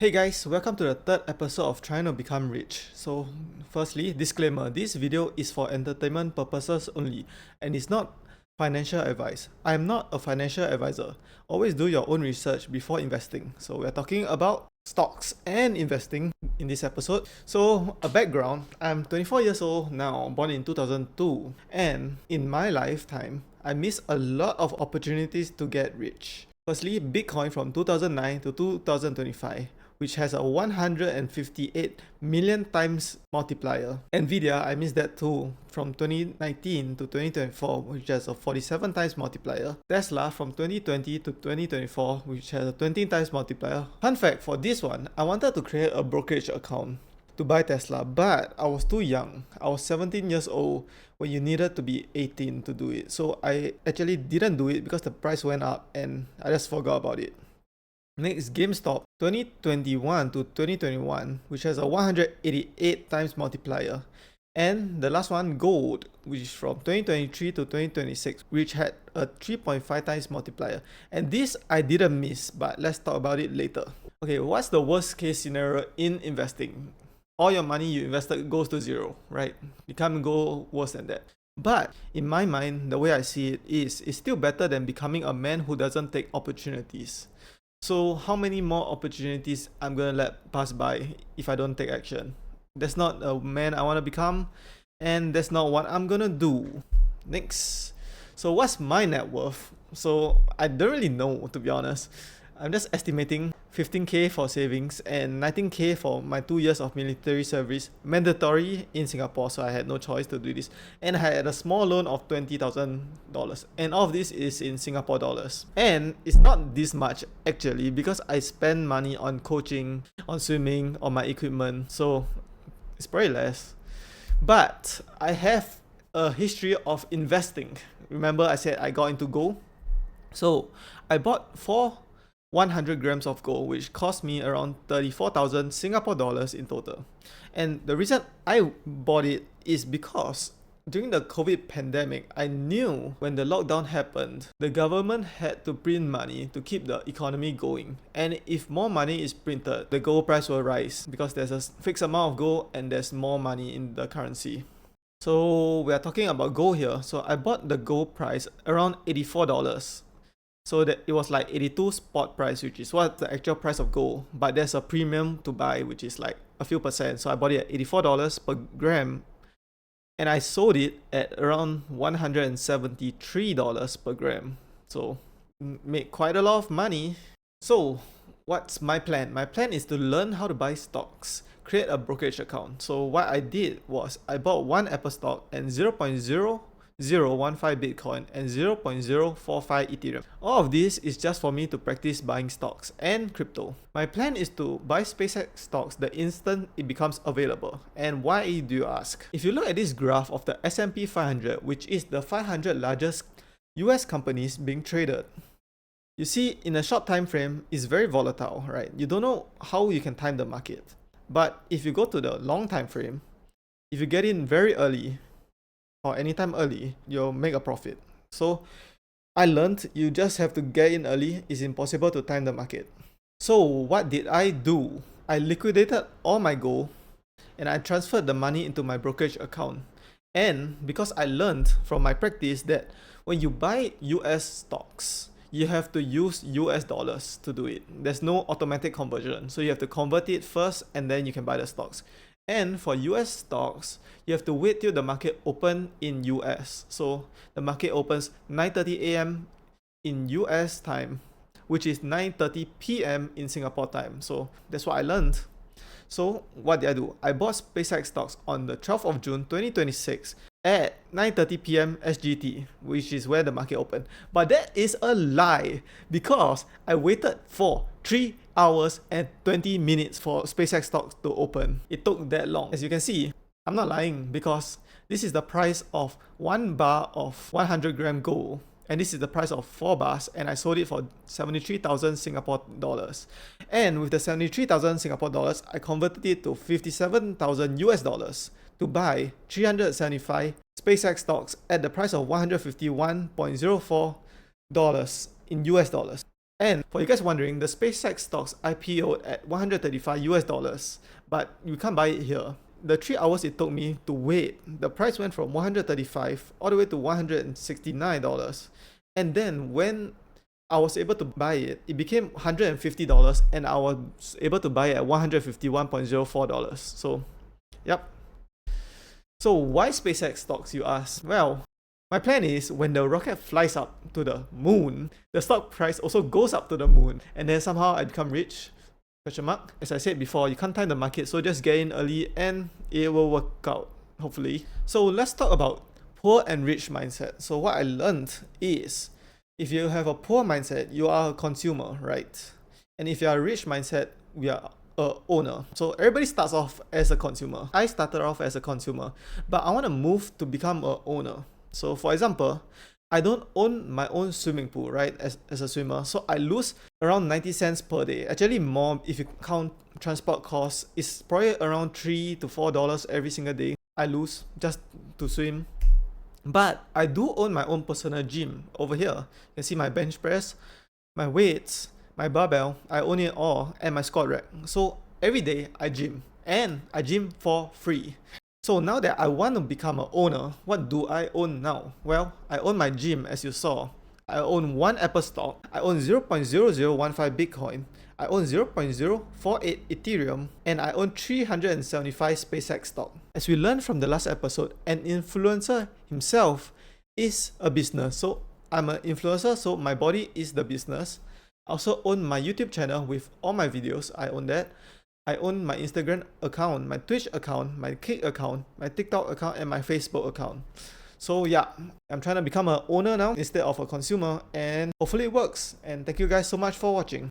Hey guys, welcome to the third episode of Trying to Become Rich. So, firstly, disclaimer, this video is for entertainment purposes only and it's not financial advice. I am not a financial advisor. Always do your own research before investing. So, we're talking about stocks and investing in this episode. So, a background, I'm 24 years old now, born in 2002, and in my lifetime, I missed a lot of opportunities to get rich. Firstly, Bitcoin from 2009 to 2025, which has a 158 million times multiplier. Nvidia, I missed that too, from 2019 to 2024, which has a 47 times multiplier. Tesla from 2020 to 2024, which has a 20 times multiplier. Fun fact for this one, I wanted to create a brokerage account to buy Tesla, but I was too young. I was 17 years old when you needed to be 18 to do it. So I actually didn't do it because the price went up and I just forgot about it. Next, GameStop 2021 to 2021, which has a 188 times multiplier. And the last one, gold, which is from 2023 to 2026, which had a 3.5 times multiplier. And this I didn't miss, but let's talk about it later. Okay, what's the worst case scenario in investing? All your money you invested goes to zero, right? You can't go worse than that. But in my mind, the way I see it is, it's still better than becoming a man who doesn't take opportunities. So how many more opportunities I'm gonna let pass by if I don't take action? That's not a man I want to become, and that's not what I'm gonna do. Next. So what's my net worth? So I don't really know, to be honest. I'm just estimating 15k for savings and 19k for my 2 years of military service, mandatory in Singapore, so I had no choice to do this. And I had a small loan of $20,000, and all of this is in Singapore dollars. And it's not this much actually, because I spend money on coaching, on swimming, on my equipment, so it's probably less. But I have a history of investing. Remember I said I got into gold? So I bought 100 grams of gold, which cost me around 34,000 Singapore dollars in total. And the reason I bought it is because during the COVID pandemic, I knew when the lockdown happened, the government had to print money to keep the economy going. And if more money is printed, the gold price will rise because there's a fixed amount of gold and there's more money in the currency. So we are talking about gold here. So I bought the gold price around $84. So that it was like 82 spot price, which is what the actual price of gold. But there's a premium to buy, which is like a few percent. So I bought it at $84 per gram. And I sold it at around $173 per gram. So made quite a lot of money. So what's my plan? My plan is to learn how to buy stocks, create a brokerage account. So what I did was I bought one Apple stock and 0.015 Bitcoin and 0.045 Ethereum. All of this is just for me to practice buying stocks and crypto. My plan is to buy SpaceX stocks the instant it becomes available. And why do you ask? If you look at this graph of the S&P 500, which is the 500 largest US companies being traded, you see in a short time frame, it's very volatile, right? You don't know how you can time the market. But if you go to the long time frame, if you get in very early, or anytime early, you'll make a profit. So I learned you just have to get in early. It's impossible to time the market. So what did I do? I liquidated all my gold and I transferred the money into my brokerage account. And because I learned from my practice that when you buy US stocks, you have to use US dollars to do it. There's no automatic conversion. So you have to convert it first and then you can buy the stocks. And for US stocks, you have to wait till the market open in US. So the market opens 9:30 a.m. in US time, which is 9:30 p.m. in Singapore time. So that's what I learned. So what did I do? I bought SpaceX stocks on the 12th of June 2026 at 9:30 p.m. SGT, which is where the market opened. But that is a lie because I waited for 3 hours and 20 minutes for SpaceX stocks to open. It took that long. As you can see, I'm not lying because this is the price of 1 bar of 100 gram gold. And this is the price of 4 bars, and I sold it for 73,000 Singapore dollars. And with the 73,000 Singapore dollars, I converted it to 57,000 US dollars to buy 375 SpaceX stocks at the price of $151.04 in US dollars. And for you guys wondering, the SpaceX stocks IPO'd at 135 US dollars, but you can't buy it here. The 3 hours it took me to wait, the price went from 135 all the way to $169. And then when I was able to buy it, it became $150 and I was able to buy it at $151.04. So, yep. So why SpaceX stocks, you ask? Well, my plan is when the rocket flies up to the moon, the stock price also goes up to the moon, and then somehow I become rich. Question mark. As I said before, you can't time the market, so just get in early and it will work out, hopefully. So let's talk about poor and rich mindset. So what I learned is, if you have a poor mindset, you are a consumer, right? And if you are a rich mindset, we are a owner. So everybody starts off as a consumer. I started off as a consumer, but I want to move to become a owner. So for example, I don't own my own swimming pool, right, as a swimmer. So I lose around 90 cents per day. Actually more if you count transport costs. It's probably around $3 to $4 every single day I lose just to swim. But I do own my own personal gym over here. You can see my bench press, my weights, my barbell. I own it all, and my squat rack. So every day I gym, and I gym for free. So now that I want to become an owner, what do I own now? Well, I own my gym, as you saw. I own 1 Apple stock. I own 0.0015 Bitcoin. I own 0.048 Ethereum. And I own 375 SpaceX stock. As we learned from the last episode, an influencer himself is a business. So I'm an influencer, so my body is the business. I also own my YouTube channel with all my videos. I own that. I own my Instagram account, my Twitch account, my Kick account, my TikTok account, and my Facebook account. So yeah, I'm trying to become an owner now instead of a consumer, and hopefully it works. And thank you guys so much for watching.